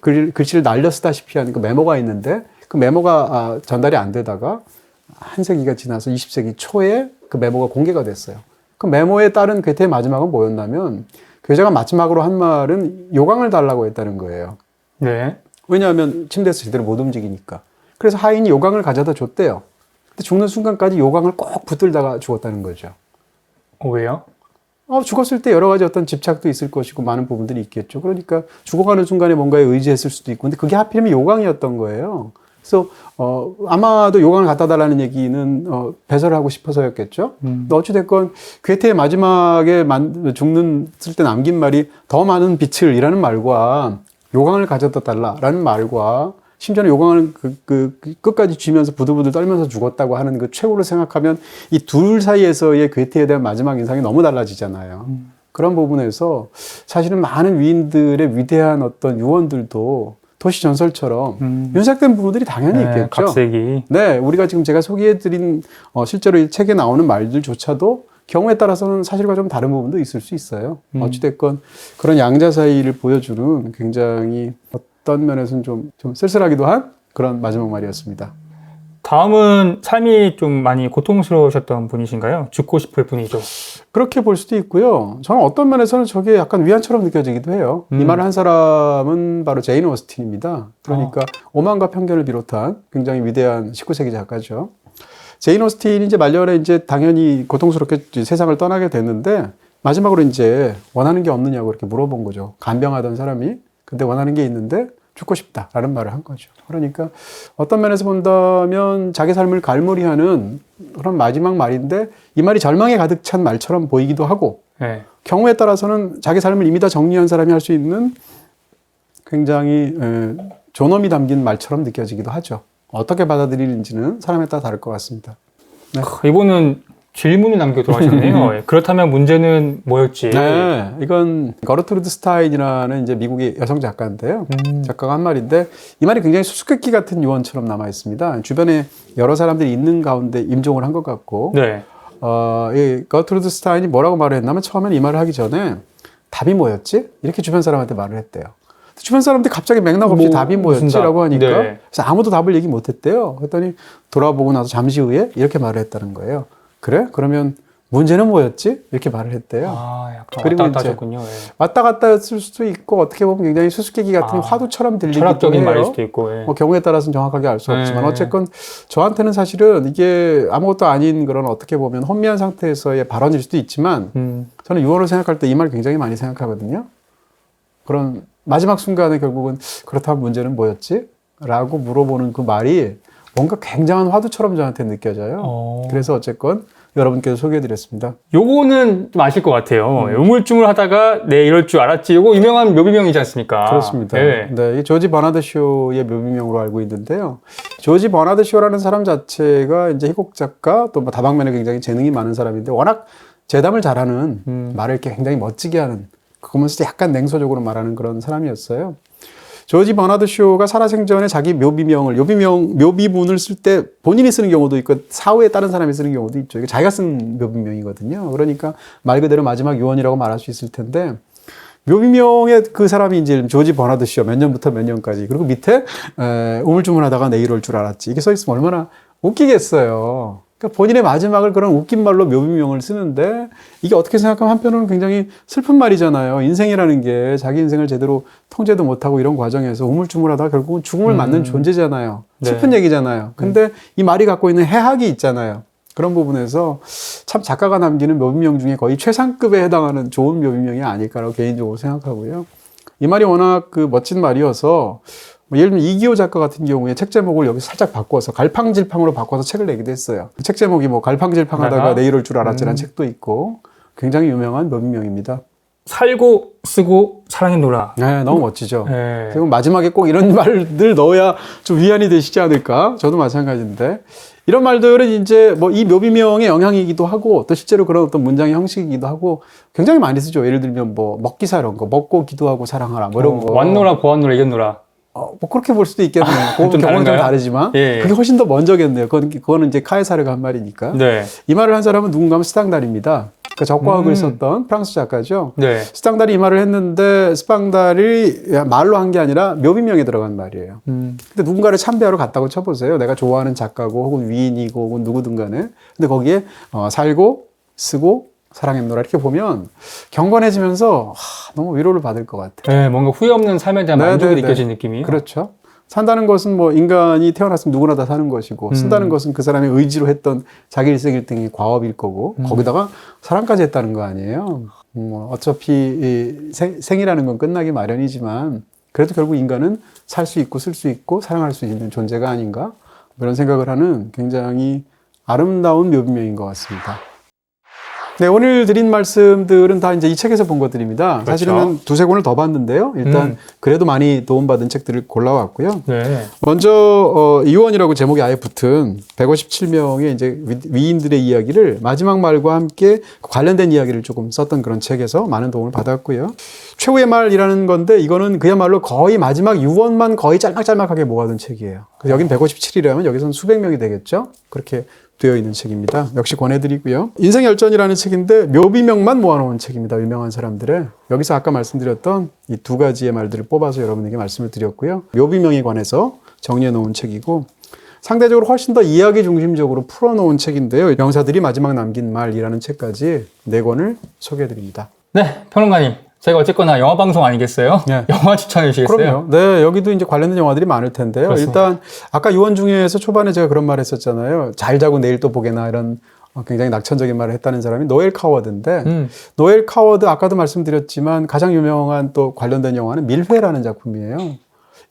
글씨를 날려 쓰다시피 하는 그 메모가 있는데 그 메모가 전달이 안 되다가 한 세기가 지나서 20세기 초에 그 메모가 공개가 됐어요. 그 메모에 따른 괴테의 마지막은 뭐였냐면 괴테가 마지막으로 한 말은 요강을 달라고 했다는 거예요. 네. 왜냐하면 침대에서 제대로 못 움직이니까. 그래서 하인이 요강을 가져다 줬대요. 근데 죽는 순간까지 요강을 꼭 붙들다가 죽었다는 거죠. 왜요? 죽었을 때 여러 가지 어떤 집착도 있을 것이고 많은 부분들이 있겠죠. 그러니까 죽어가는 순간에 뭔가에 의지했을 수도 있고 근데 그게 하필이면 요강이었던 거예요. 그래서 아마도 요강을 갖다 달라는 얘기는 배설을 하고 싶어서였겠죠. 근데 어찌됐건 괴테의 마지막에 죽는 때 남긴 말이 더 많은 빛을 이라는 말과 요강을 가져다 달라라는 말과 심지어는 요강을 끝까지 쥐면서 부들부들 떨면서 죽었다고 하는 그 최후를 생각하면 이 둘 사이에서의 괴테에 대한 마지막 인상이 너무 달라지잖아요. 그런 부분에서 사실은 많은 위인들의 위대한 어떤 유언들도 도시 전설처럼 윤색된 부분들이 당연히 있겠죠. 각색이. 네, 우리가 지금 제가 소개해드린 실제로 이 책에 나오는 말들조차도 경우에 따라서는 사실과 좀 다른 부분도 있을 수 있어요. 어찌됐건 그런 양자 사이를 보여주는 굉장히 어떤 면에서는 좀 쓸쓸하기도 한 그런 마지막 말이었습니다. 다음은 삶이 좀 많이 고통스러우셨던 분이신가요? 죽고 싶을 분이죠. 그렇게 볼 수도 있고요. 저는 어떤 면에서는 저게 약간 위안처럼 느껴지기도 해요. 이 말을 한 사람은 바로 제인 오스틴입니다. 그러니까 오만과 편견을 비롯한 굉장히 위대한 19세기 작가죠. 제인 오스틴이 이제 말년에 이제 당연히 고통스럽게 세상을 떠나게 됐는데 마지막으로 이제 원하는 게 없느냐고 이렇게 물어본 거죠. 간병하던 사람이. 근데 원하는 게 있는데 죽고 싶다라는 말을 한 거죠. 그러니까 어떤 면에서 본다면 자기 삶을 갈무리하는 그런 마지막 말인데 이 말이 절망에 가득 찬 말처럼 보이기도 하고 네. 경우에 따라서는 자기 삶을 이미 다 정리한 사람이 할 수 있는 굉장히 존엄이 담긴 말처럼 느껴지기도 하죠. 어떻게 받아들이는지는 사람에 따라 다를 것 같습니다. 네. 이분은 질문을 남겨 돌아가셨네요. 그렇다면 문제는 뭐였지? 네, 이건 거르트루드 스타인이라는 이제 미국의 여성 작가인데요. 작가가 한 말인데 이 말이 굉장히 수수께끼 같은 유언처럼 남아 있습니다. 주변에 여러 사람들이 있는 가운데 임종을 한 것 같고, 네. 이 거르트루드 스타인이 뭐라고 말을 했냐면 처음엔 이 말을 하기 전에 답이 뭐였지? 이렇게 주변 사람한테 말을 했대요. 주변 사람들이 갑자기 맥락 없이 답이 뭐였지라고 하니까 네. 그래서 아무도 답을 얘기 못했대요. 그랬더니 돌아보고 나서 잠시 후에 이렇게 말을 했다는 거예요. 그래? 그러면 문제는 뭐였지? 이렇게 말을 했대요. 아, 약간 그리고 왔다 갔다 이제 하셨군요. 예. 왔다 갔다 했을 수도 있고 어떻게 보면 굉장히 수수께끼 같은 화두처럼 들리기도 철학적인 해요. 말일 수도 있고. 예. 뭐 경우에 따라서는 정확하게 알 수 없지만 네. 어쨌건 저한테는 사실은 이게 아무것도 아닌 그런 어떻게 보면 혼미한 상태에서의 발언일 수도 있지만 저는 유언을 생각할 때 이 말 굉장히 많이 생각하거든요. 그런 마지막 순간에 결국은 그렇다면 문제는 뭐였지? 라고 물어보는 그 말이 뭔가 굉장한 화두처럼 저한테 느껴져요. 그래서 어쨌건 여러분께서 소개해드렸습니다. 요거는 좀 아실 것 같아요. 우물쭈물 하다가 네, 이럴 줄 알았지. 요거 유명한 묘비명이지 않습니까? 그렇습니다. 예. 네, 이 조지 버나드 쇼의 묘비명으로 알고 있는데요. 조지 버나드 쇼라는 사람 자체가 이제 희곡 작가 또 뭐 다방면에 굉장히 재능이 많은 사람인데 워낙 재담을 잘하는 말을 이렇게 굉장히 멋지게 하는 그러면서 약간 냉소적으로 말하는 그런 사람이었어요. 조지 버나드 쇼가 살아생전에 자기 묘비문을 쓸 때 본인이 쓰는 경우도 있고 사후에 다른 사람이 쓰는 경우도 있죠. 이게 자기가 쓴 묘비명이거든요. 그러니까 말 그대로 마지막 유언이라고 말할 수 있을 텐데 묘비명의 그 사람이 이제 조지 버나드 쇼 몇 년부터 몇 년까지 그리고 밑에 우물쭈물하다가 내일 올 줄 알았지. 이게 써 있으면 얼마나 웃기겠어요. 그러니까 본인의 마지막을 그런 웃긴 말로 묘비명을 쓰는데 이게 어떻게 생각하면 한편으로는 굉장히 슬픈 말이잖아요. 인생이라는 게 자기 인생을 제대로 통제도 못하고 이런 과정에서 우물쭈물하다가 결국은 죽음을 맞는 존재잖아요. 슬픈 네. 얘기잖아요. 근데 이 말이 갖고 있는 해학이 있잖아요. 그런 부분에서 참 작가가 남기는 묘비명 중에 거의 최상급에 해당하는 좋은 묘비명이 아닐까라고 개인적으로 생각하고요. 이 말이 워낙 그 멋진 말이어서 예를 들면 이기호 작가 같은 경우에 책 제목을 여기 살짝 바꿔서 갈팡질팡으로 바꿔서 책을 내기도 했어요. 책 제목이 뭐 갈팡질팡하다가 내일 올 줄 알았지라는 책도 있고 굉장히 유명한 묘비명입니다. 살고 쓰고 사랑했노라. 네, 너무 멋지죠. 네. 그리고 마지막에 꼭 이런 말들 넣어야 좀 위안이 되시지 않을까? 저도 마찬가지인데. 이런 말들은 이제 뭐 이 묘비명의 영향이기도 하고 또 실제로 그런 어떤 문장의 형식이기도 하고 굉장히 많이 쓰죠. 예를 들면 뭐 먹기사 이런 거, 먹고 기도하고 사랑하라 뭐 이런 거. 왔노라 보았노라 이겼노라. 뭐 그렇게 볼 수도 있겠네요. 그 좀 경우는 좀 다른가요? 다르지만 예. 그게 훨씬 더 먼저겠네요. 그거는 이제 카에사르가 한 말이니까. 네. 이 말을 한 사람은 누군가 하면 스탕달입니다. 그러니까 적과학을 썼던 프랑스 작가죠. 네. 스탕달이 이 말을 했는데 스탕달이 말로 한 게 아니라 묘비명에 들어간 말이에요. 근데 누군가를 참배하러 갔다고 쳐보세요. 내가 좋아하는 작가고 혹은 위인이고 혹은 누구든 간에. 근데 거기에 살고 쓰고 사랑했노라 이렇게 보면 경건해지면서 너무 위로를 받을 것 같아요. 네, 뭔가 후회 없는 삶에 대한 만족이 네네네. 느껴지는 느낌이. 그렇죠. 산다는 것은 뭐 인간이 태어났으면 누구나 다 사는 것이고 쓴다는 것은 그 사람의 의지로 했던 자기 일생 일등의 과업일 거고 거기다가 사랑까지 했다는 거 아니에요. 어차피 이 생이라는 건 끝나기 마련이지만 그래도 결국 인간은 살 수 있고 쓸 수 있고 사랑할 수 있는 존재가 아닌가 그런 생각을 하는 굉장히 아름다운 묘비명인 것 같습니다. 네, 오늘 드린 말씀들은 다 이제 이 책에서 본 것들입니다. 그렇죠. 사실은 두세 권을 더 봤는데요. 일단 그래도 많이 도움받은 책들을 골라왔고요. 네. 먼저 이원이라고 제목이 아예 붙은 157명의 이제 위인들의 이야기를 마지막 말과 함께 관련된 이야기를 조금 썼던 그런 책에서 많은 도움을 받았고요. 최후의 말이라는 건데 이거는 그야말로 거의 마지막 유언만 거의 짤막짤막하게 모아둔 책이에요. 그래서 여긴 157이라면 여기서는 수백 명이 되겠죠. 그렇게 되어 있는 책입니다. 역시 권해드리고요. 인생 열전이라는 책인데 묘비명만 모아놓은 책입니다. 유명한 사람들의. 여기서 아까 말씀드렸던 이 두 가지의 말들을 뽑아서 여러분에게 말씀을 드렸고요. 묘비명에 관해서 정리해 놓은 책이고 상대적으로 훨씬 더 이야기 중심적으로 풀어놓은 책인데요. 명사들이 마지막 남긴 말이라는 책까지 4권을 소개해드립니다. 네, 평론가님. 제가 어쨌거나 영화 방송 아니겠어요? 네. 영화 추천해 주시겠어요? 그럼요. 네, 여기도 이제 관련된 영화들이 많을 텐데요. 그렇습니다. 일단 아까 유언 중에서 초반에 제가 그런 말 했었잖아요. 잘 자고 내일 또 보게나 이런 굉장히 낙천적인 말을 했다는 사람이 노엘 카워드인데 노엘 카워드 아까도 말씀드렸지만 가장 유명한 또 관련된 영화는 밀회라는 작품이에요. 이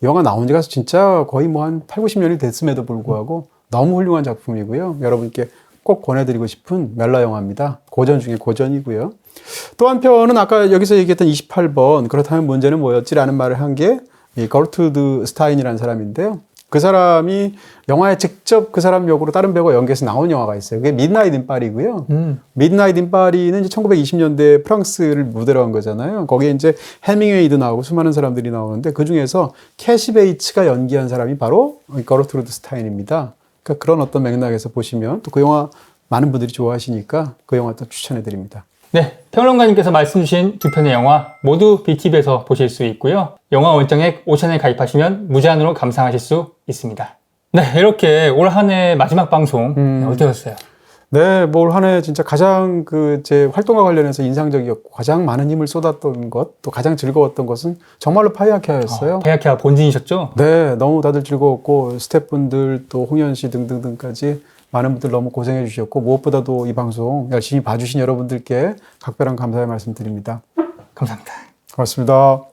영화 나온 지가 진짜 거의 뭐 한 8, 90년이 됐음에도 불구하고 너무 훌륭한 작품이고요. 여러분께 꼭 권해드리고 싶은 멜라 영화입니다. 고전 중에 고전이고요. 또 한편은 아까 여기서 얘기했던 28번 그렇다면 문제는 뭐였지라는 말을 한 게 이 거르투드 스타인이라는 사람인데요. 그 사람이 영화에 직접 그 사람 역으로 다른 배우가 연기해서 나온 영화가 있어요. 그게 미드나잇 인 파리고요. 미드나잇 인 파리는 이제 1920년대 프랑스를 무대로 한 거잖아요. 거기에 이제 해밍웨이도 나오고 수많은 사람들이 나오는데 그 중에서 캐시 베이츠가 연기한 사람이 바로 거르투드 스타인입니다. 그러니까 그런 어떤 맥락에서 보시면 또 그 영화 많은 분들이 좋아하시니까 그 영화 또 추천해 드립니다. 네, 평론가님께서 말씀 주신 두 편의 영화 모두 BTV에서 보실 수 있고요. 영화 원정액 5,000에 가입하시면 무제한으로 감상하실 수 있습니다. 네, 이렇게 올 한 해 마지막 방송 어떠셨어요? 네, 올 한 해 진짜 가장 제 활동과 관련해서 인상적이었고 가장 많은 힘을 쏟았던 것, 또 가장 즐거웠던 것은 정말로 파이아케아였어요. 파이아케아 본진이셨죠? 네, 너무 다들 즐거웠고 스태프분들 또 홍현 씨 등등등까지 많은 분들 너무 고생해 주셨고 무엇보다도 이 방송 열심히 봐주신 여러분들께 각별한 감사의 말씀 드립니다. 감사합니다. 고맙습니다.